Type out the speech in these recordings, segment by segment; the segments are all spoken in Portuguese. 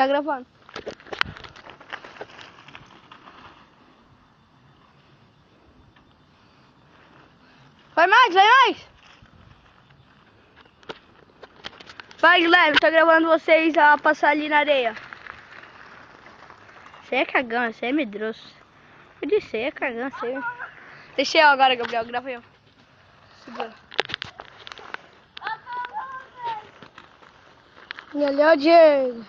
Tá gravando. Vai mais, vai mais. Vai, Guilherme, tá gravando vocês a passar ali na areia. Você é cagão, você é medroso. Pode ser, é cagão, você é... Deixa eu agora, Gabriel, grava eu. Segura. E ali é o Diego.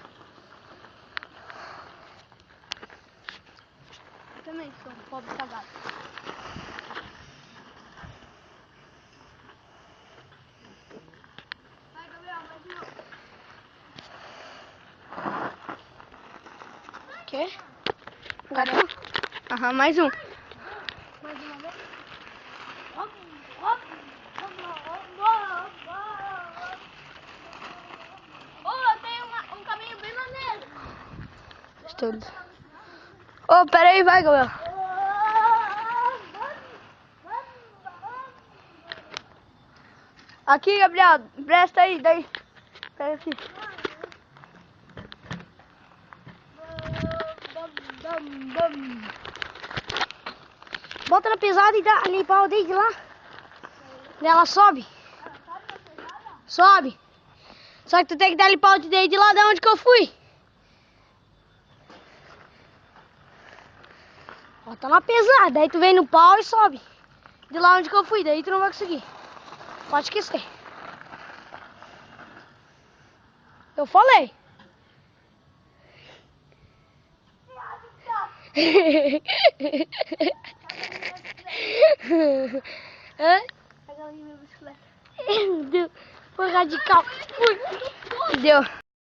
Eu também sou um pobre cagado. Vai, Gabriel, mais um. Quê? Gabriel? Aham, mais um. Mais uma vez? Um caminho bem maneiro. Estudo. Ô, pera aí, vai, Gabriel. Aqui, Gabriel, presta aí, daí. Pega aqui. Bota na pesada e dá limpar o dedo lá. E ela sobe. Sobe. Só que tu tem que dar limpar o dedo de lá de onde que eu fui. Bota na pesada, aí tu vem no pau e sobe. De lá onde que eu fui, daí tu não vai conseguir. Pode esquecer. Eu falei. Hã? Pega ali minha bicicleta. Deu. Foi radical. Deu.